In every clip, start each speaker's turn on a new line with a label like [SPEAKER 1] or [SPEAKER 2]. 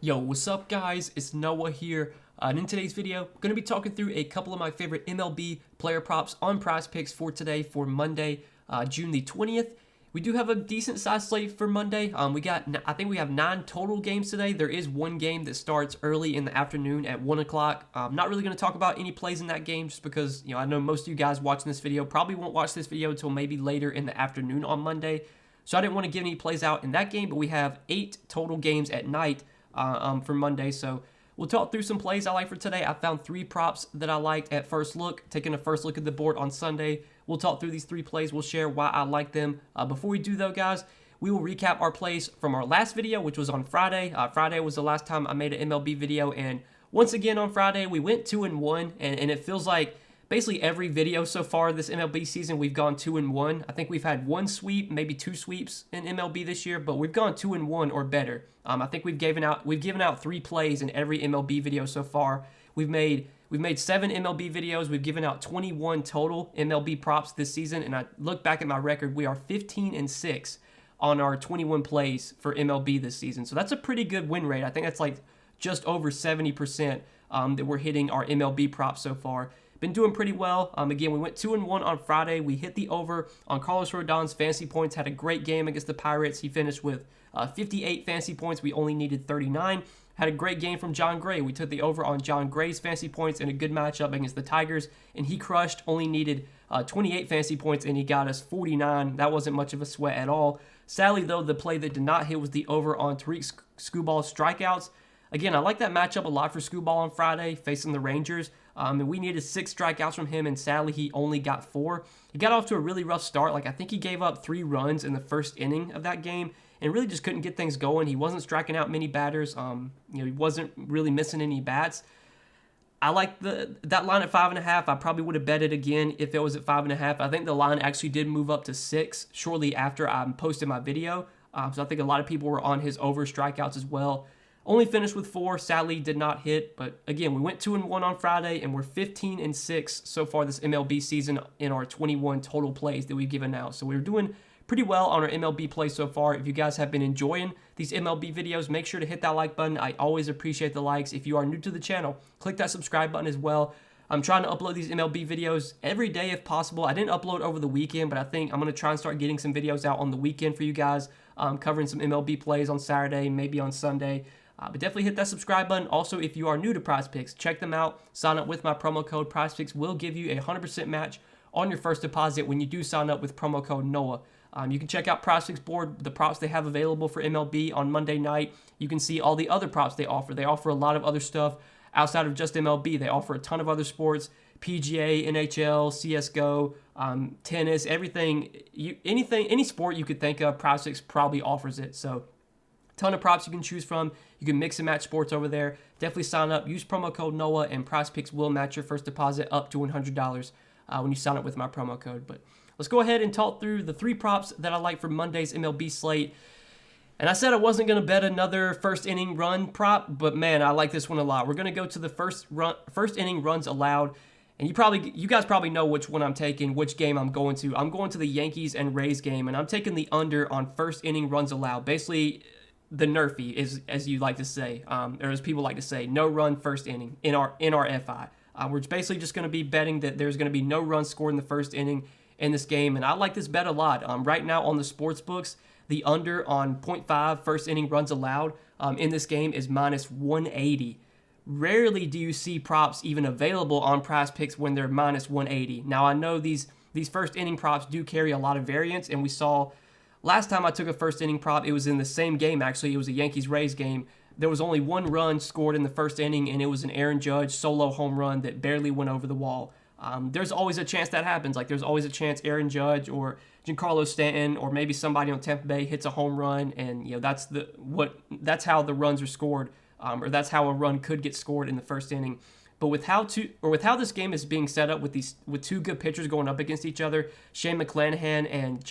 [SPEAKER 1] Yo, what's up guys? It's Noah here, and in today's video, I'm going to be talking through a couple of my favorite MLB player props on Prizepicks for today, for Monday, June the 20th. We do have a decent size slate for Monday. I think we have 9 total games today. There is one game that starts early in the afternoon at 1 o'clock. I'm not really going to talk about any plays in that game just because, I know most of you guys watching this video probably won't watch this video until maybe later in the afternoon on Monday. So I didn't want to give any plays out in that game, but we have 8 total games at night for Monday. So we'll talk through some plays I like for today. I found 3 props that I liked at first look, taking a first look at the board on Sunday. We'll talk through these 3 plays. We'll share why I like them. Before we do though, guys, we will recap our plays from our last video, which was on Friday. Friday was the last time I made an MLB video, and once again on Friday we went 2-1, and it feels like basically every video so far this MLB season we've gone 2-1. I think we've had 1 sweep, maybe 2 sweeps in MLB this year, but we've gone 2-1 or better. I think we've given out 3 plays in every MLB video so far. We've made 7 MLB videos. We've given out 21 total MLB props this season, and I look back at my record, we are 15-6 on our 21 plays for MLB this season. So that's a pretty good win rate. I think that's like just over 70% that we're hitting our MLB props so far. Been doing pretty well. Again, we went 2-1 on Friday. We hit the over on Carlos Rodon's fantasy points. Had a great game against the Pirates. He finished with 58 fantasy points. We only needed 39. Had a great game from John Gray. We took the over on John Gray's fantasy points in a good matchup against the Tigers, and he crushed. Only needed 28 fantasy points, and he got us 49. That wasn't much of a sweat at all. Sadly, though, the play that did not hit was the over on Tariq Skubbal's strikeouts. Again, I like that matchup a lot for Skubal on Friday, facing the Rangers. And we needed 6 strikeouts from him, and sadly, he only got 4. He got off to a really rough start. I think he gave up 3 runs in the first inning of that game, and really just couldn't get things going. He wasn't striking out many batters. He wasn't really missing any bats. I like that line at 5.5. I probably would have bet it again if it was at 5.5. I think the line actually did move up to 6 shortly after I posted my video. So I think a lot of people were on his over strikeouts as well. Only finished with 4, sadly did not hit, but again, we went 2-1 on Friday, and we're 15-6 so far this MLB season in our 21 total plays that we've given out. So we're doing pretty well on our MLB plays so far. If you guys have been enjoying these MLB videos, make sure to hit that like button. I always appreciate the likes. If you are new to the channel, click that subscribe button as well. I'm trying to upload these MLB videos every day if possible. I didn't upload over the weekend, but I think I'm going to try and start getting some videos out on the weekend for you guys, covering some MLB plays on Saturday, maybe on Sunday. But definitely hit that subscribe button. Also, if you are new to Prizepicks, check them out. Sign up with my promo code. Prizepicks will give you a 100% match on your first deposit when you do sign up with promo code NOAH. You can check out Prizepicks board, the props they have available for MLB on Monday night. You can see all the other props they offer. They offer a lot of other stuff outside of just MLB. They offer a ton of other sports, PGA, NHL, CSGO, tennis, everything. Any sport you could think of, Prizepicks probably offers it. So ton of props you can choose from. You can mix and match sports over there. Definitely sign up. Use promo code NOAH, and Prizepicks will match your first deposit up to $100 when you sign up with my promo code. But let's go ahead and talk through the 3 props that I like for Monday's MLB slate. And I said I wasn't going to bet another first inning run prop, but man, I like this one a lot. We're going to go to the first inning runs allowed. And you guys probably know which one I'm taking, which game I'm going to. I'm going to the Yankees and Rays game, and I'm taking the under on first inning runs allowed. Basically, the Nerfy is, as you like to say, or as people like to say, no run first inning in our FI. We're basically just going to be betting that there's going to be no runs scored in the first inning in this game, and I like this bet a lot. Right now on the sports books, the under on 0.5 first inning runs allowed in this game is -180. Rarely do you see props even available on Prizepicks when they're -180. Now I know these first inning props do carry a lot of variance, and we saw last time I took a first inning prop, it was in the same game actually. It was a Yankees-Rays game. There was only 1 run scored in the first inning, and it was an Aaron Judge solo home run that barely went over the wall. There's always a chance that happens. There's always a chance Aaron Judge or Giancarlo Stanton or maybe somebody on Tampa Bay hits a home run, and that's how the runs are scored, or that's how a run could get scored in the first inning. But with how this game is being set up with 2 good pitchers going up against each other, Shane McClanahan and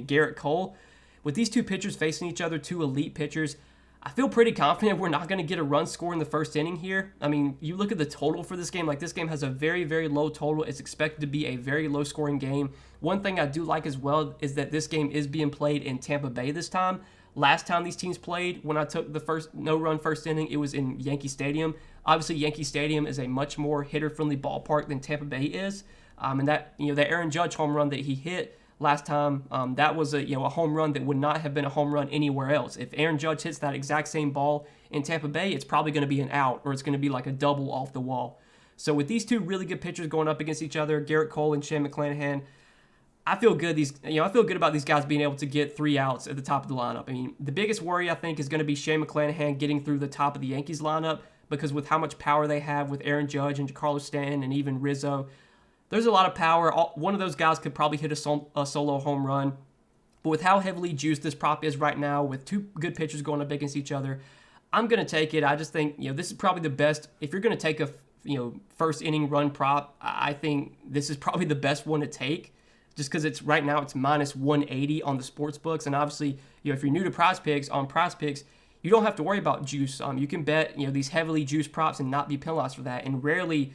[SPEAKER 1] Garrett Cole, with these 2 pitchers facing each other, 2 elite pitchers, I feel pretty confident we're not going to get a run score in the first inning here. I mean, you look at the total for this game, this game has a very, very low total. It's expected to be a very low scoring game. One thing I do like as well is that this game is being played in Tampa Bay this time. Last time these teams played, when I took the first no-run first inning, it was in Yankee Stadium. Obviously, Yankee Stadium is a much more hitter-friendly ballpark than Tampa Bay is, and that that Aaron Judge home run that he hit last time, that was a home run that would not have been a home run anywhere else. If Aaron Judge hits that exact same ball in Tampa Bay, it's probably going to be an out, or it's going to be like a double off the wall. So with these two really good pitchers going up against each other, Garrett Cole and Shane McClanahan, I feel good. I feel good about these guys being able to get 3 outs at the top of the lineup. I mean, the biggest worry I think is going to be Shane McClanahan getting through the top of the Yankees lineup, because with how much power they have with Aaron Judge and Giancarlo Stanton and even Rizzo, there's a lot of power. One of those guys could probably hit a solo home run. But with how heavily juiced this prop is right now, with two good pitchers going up against each other, I'm going to take it. I just think this is probably the best. If you're going to take a first inning run prop, I think this is probably the best one to take, just because it's right now it's minus 180 on the sports books. And obviously, if you're new to Prizepicks, on Prizepicks, you don't have to worry about juice. You can bet these heavily juiced props and not be penalized for that. And rarely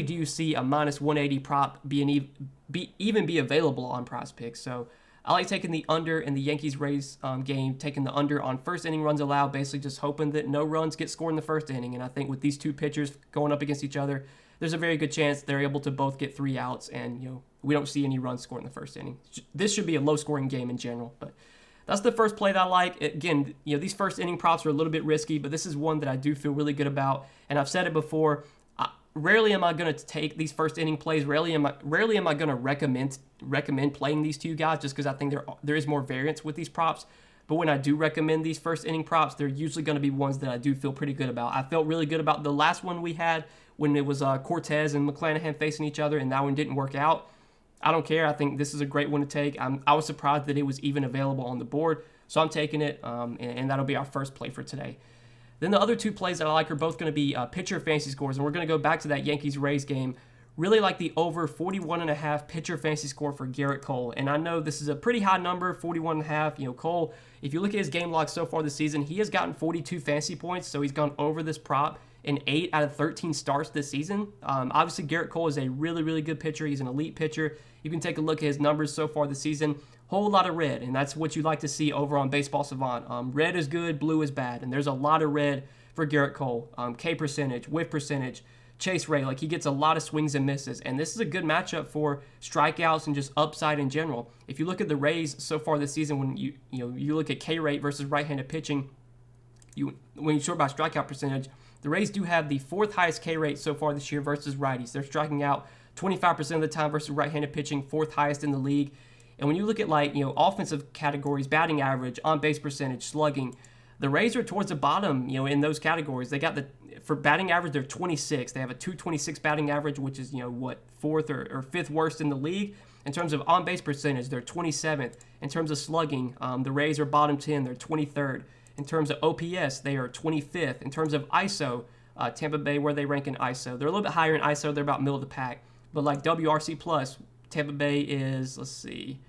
[SPEAKER 1] do you see a minus 180 prop even be available on Prizepicks. So I like taking the under in the Yankees-Rays game, taking the under on first inning runs allowed, basically just hoping that no runs get scored in the first inning. And I think with these two pitchers going up against each other, there's a very good chance they're able to both get 3 outs, and we don't see any runs scored in the first inning. This should be a low-scoring game in general, but that's the first play that I like. Again, these first inning props are a little bit risky, but this is one that I do feel really good about. And I've said it before, rarely am I going to take these first inning plays. Rarely am I going to recommend playing these two guys, just because I think there is more variance with these props. But when I do recommend these first inning props, they're usually going to be ones that I do feel pretty good about. I felt really good about the last one we had when it was Cortez and McClanahan facing each other, and that one didn't work out. I don't care. I think this is a great one to take. I was surprised that it was even available on the board, so I'm taking it, and that'll be our first play for today. Then the other two plays that I like are both going to be pitcher fantasy scores, and we're going to go back to that Yankees-Rays game. Really like the over 41.5 pitcher fantasy score for Garrett Cole. And I know this is a pretty high number, 41.5. Cole, if you look at his game log so far this season, he has gotten 42 fantasy points, so he's gone over this prop in 8 out of 13 starts this season. Obviously, Garrett Cole is a really, really good pitcher. He's an elite pitcher. You can take a look at his numbers so far this season. Whole lot of red, and that's what you like to see over on Baseball Savant. Red is good, blue is bad, and there's a lot of red for Garrett Cole. K percentage, whiff percentage, chase rate, like he gets a lot of swings and misses, and this is a good matchup for strikeouts and just upside in general. If you look at the Rays so far this season, when you look at K rate versus right-handed pitching, when you sort by strikeout percentage, the Rays do have the 4th highest K rate so far this year versus righties. They're striking out 25% of the time versus right-handed pitching, 4th highest in the league. And when you look at offensive categories, batting average, on-base percentage, slugging, the Rays are towards the bottom, in those categories. They got for batting average, they're 26. They have a 226 batting average, which is 4th or 5th worst in the league. In terms of on-base percentage, they're 27th. In terms of slugging, the Rays are bottom 10. They're 23rd. In terms of OPS, they are 25th. In terms of ISO, Tampa Bay, where they rank in ISO, they're a little bit higher in ISO. They're about middle of the pack. But like WRC plus, Tampa Bay is, let's see,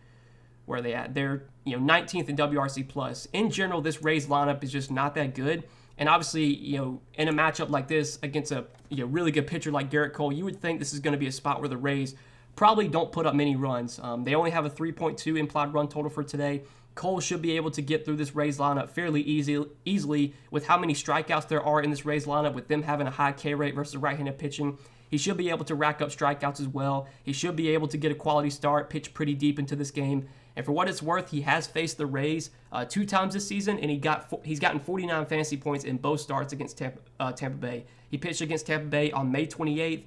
[SPEAKER 1] where are they at? They're 19th in WRC plus. In general, this Rays lineup is just not that good. And obviously, in a matchup like this against a really good pitcher like Garrett Cole, you would think this is going to be a spot where the Rays probably don't put up many runs. They only have a 3.2 implied run total for today. Cole should be able to get through this Rays lineup fairly easily with how many strikeouts there are in this Rays lineup, with them having a high K rate versus right-handed pitching. He should be able to rack up strikeouts as well. He should be able to get a quality start, pitch pretty deep into this game. And for what it's worth, he has faced the Rays 2 times this season, and he's gotten 49 fantasy points in both starts against Tampa Bay. He pitched against Tampa Bay on May 28th,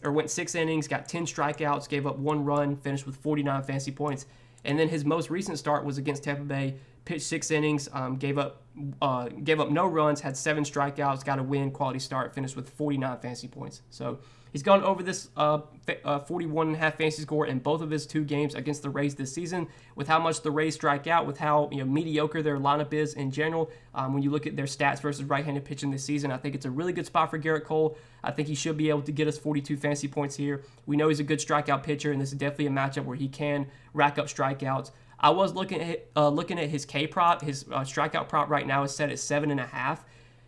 [SPEAKER 1] went 6 innings, got 10 strikeouts, gave up 1 run, finished with 49 fantasy points. And then his most recent start was against Tampa Bay, pitched 6 innings, gave up no runs, had 7 strikeouts, got a win, quality start, finished with 49 fantasy points. So he's gone over this 41.5 fantasy score in both of his 2 games against the Rays this season. With how much the Rays strike out, with how mediocre their lineup is in general, when you look at their stats versus right-handed pitching this season, I think it's a really good spot for Garrett Cole. I think he should be able to get us 42 fantasy points here. We know he's a good strikeout pitcher, and this is definitely a matchup where he can rack up strikeouts. I was looking at his K prop. His strikeout prop right now is set at 7.5.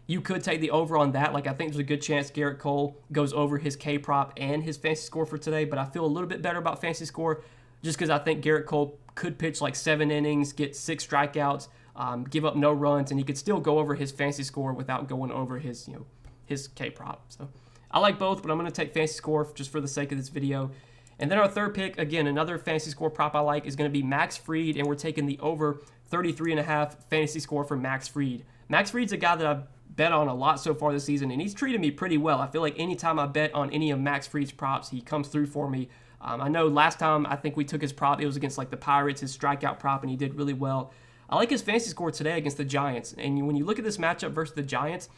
[SPEAKER 1] You could take the over on that. I think there's a good chance Garrett Cole goes over his K prop and his fantasy score for today, but I feel a little bit better about fantasy score just because I think Garrett Cole could pitch 7 innings, get 6 strikeouts, give up no runs, and he could still go over his fantasy score without going over his his K prop. So I like both, but I'm going to take fantasy score just for the sake of this video. And then our third pick, again, another fantasy score prop I like, is going to be Max Fried, and we're taking the over 33.5 fantasy score for Max Fried. Max Fried's a guy that I've bet on a lot so far this season, and he's treated me pretty well. I feel like anytime I bet on any of Max Fried's props, he comes through for me. I know last time I think we took his prop, it was against like the Pirates, his strikeout prop, and he did really well. I like his fantasy score today against the Giants. And when you look at this matchup versus the Giants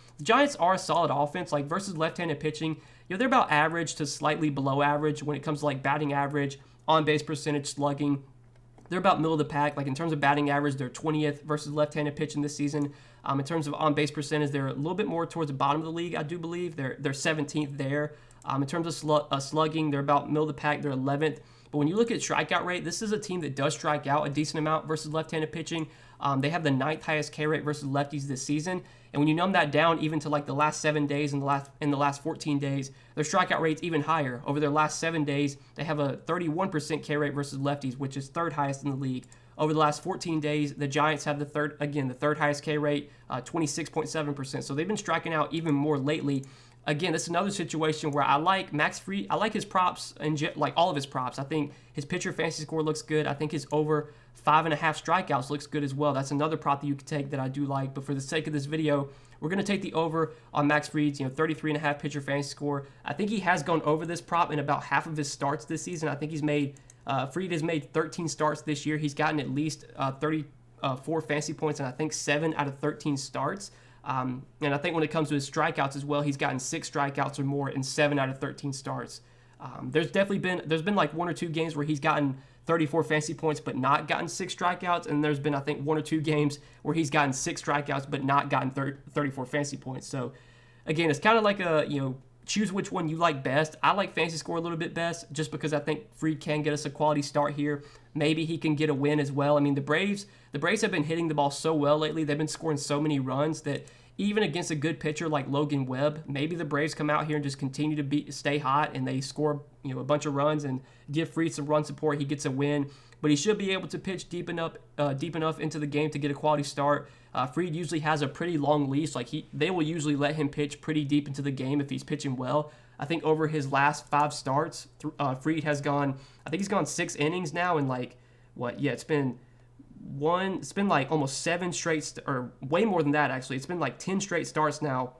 [SPEAKER 1] are a solid offense. Like versus left-handed pitching, they're about average to slightly below average when it comes to like batting average, on-base percentage, slugging. They're about middle of the pack. Like in terms of batting average, they're 20th versus left-handed pitching this season. In terms of on-base percentage, they're a little bit more towards the bottom of the league, I do believe. They're 17th there. In terms of slugging, they're about middle of the pack. They're 11th. But when you look at strikeout rate, this is a team that does strike out a decent amount versus left-handed pitching. They have the 9th highest K rate versus lefties this season. And when you numb that down even to like the last 7 days and the last 14 days, their strikeout rate's even higher. Over their last 7 days, they have a 31% K rate versus lefties, which is 3rd highest in the league. Over the last 14 days, the Giants have the third highest K rate, 26.7%. So they've been striking out even more lately. Again, this is another situation where I like Max Fried. I like his props and like all of his props. I think his pitcher fantasy score looks good. I think his over 5.5 strikeouts looks good as well. That's another prop that you could take that I do like. But for the sake of this video, we're going to take the over on Max Fried's 33.5 pitcher fantasy score. I think he has gone over this prop in about half of his starts this season. I think Fried has made 13 starts this year. He's gotten at least 34 fantasy points, and I think 7 out of 13 starts. And I think when it comes to his strikeouts as well, he's gotten 6 strikeouts or more in 7 out of 13 starts. There's been like 1 or 2 games where he's gotten 34 fantasy points but not gotten 6 strikeouts, and there's been I think 1 or 2 games where he's gotten 6 strikeouts but not gotten 34 fantasy points. So again, it's kind of like a choose which one you like best. I like fantasy score a little bit best just because I think Fried can get us a quality start here. Maybe he can get a win as well. I mean, the Braves have been hitting the ball so well lately. They've been scoring so many runs that even against a good pitcher like Logan Webb, maybe the Braves come out here and just continue to stay hot and they score a bunch of runs and give Fried some run support. He gets a win, but he should be able to pitch deep enough into the game to get a quality start. Fried usually has a pretty long leash. Like they will usually let him pitch pretty deep into the game if he's pitching well. I think over his last 5 starts, Fried has gone. I think he's gone 6 innings now, and it's been like almost 7 straight, or way more than that actually. It's been like 10 straight starts now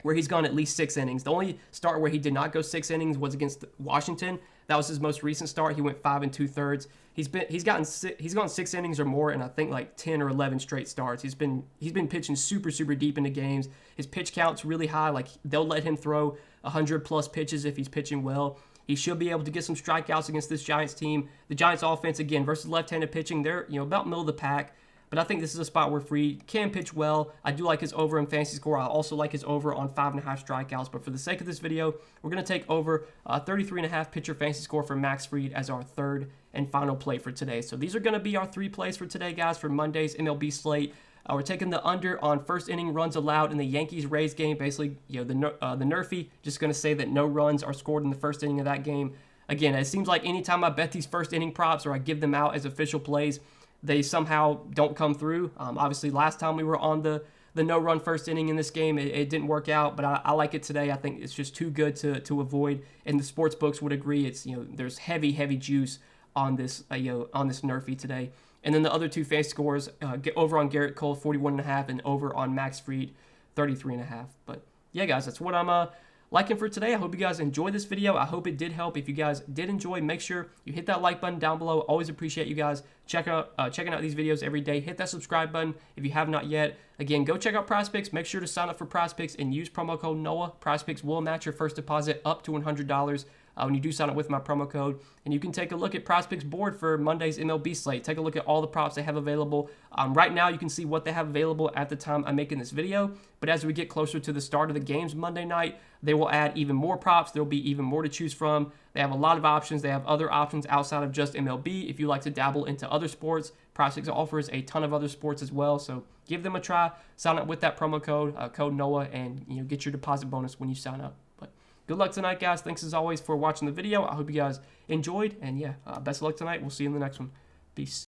[SPEAKER 1] where he's gone at least 6 innings. The only start where he did not go 6 innings was against Washington. That was his most recent start. He went 5 2/3. He's gone 6 innings or more in I think like 10 or 11 straight starts. He's been pitching super deep into games. His pitch count's really high. Like they'll let him throw 100+ pitches if he's pitching well. He should be able to get some strikeouts against this Giants team. The Giants offense, again, versus left-handed pitching, they're about middle of the pack. But I think this is a spot where Fried can pitch well. I do like his over in fantasy score. I also like his over on 5.5 strikeouts. But for the sake of this video, we're going to take over 33.5 pitcher fantasy score for Max Fried as our third and final play for today. So these are going to be our 3 plays for today, guys, for Monday's MLB slate. We're taking the under on first inning runs allowed in the Yankees-Rays game. Basically, the Nerfy, just going to say that no runs are scored in the first inning of that game. Again, it seems like anytime I bet these first inning props or I give them out as official plays, they somehow don't come through. Obviously, last time we were on the no-run first inning in this game, it didn't work out, but I like it today. I think it's just too good to avoid, and the sports books would agree. It's there's heavy juice on this on this Nerfy today. And then the other 2 fantasy scores, over on Garrett Cole 41.5 and over on Max Fried 33.5. But yeah, guys, that's what I'm liking for today. I hope you guys enjoyed this video. I hope it did help. If you guys did enjoy, make sure you hit that like button down below. Always appreciate you guys checking out these videos every day. Hit that subscribe button if you have not yet. Again, go check out Prizepicks. Make sure to sign up for Prizepicks and use promo code NOAH. Prizepicks will match your first deposit up to $100 when you do sign up with my promo code. And you can take a look at Prizepicks board for Monday's MLB slate. Take a look at all the props they have available. Right now, you can see what they have available at the time I'm making this video. But as we get closer to the start of the games Monday night, they will add even more props. There will be even more to choose from. They have a lot of options. They have other options outside of just MLB. If you like to dabble into other sports, Prizepicks offers a ton of other sports as well. So give them a try. Sign up with that promo code, code NOAH, and get your deposit bonus when you sign up. But good luck tonight, guys. Thanks as always for watching the video. I hope you guys enjoyed. And yeah, best of luck tonight. We'll see you in the next one. Peace.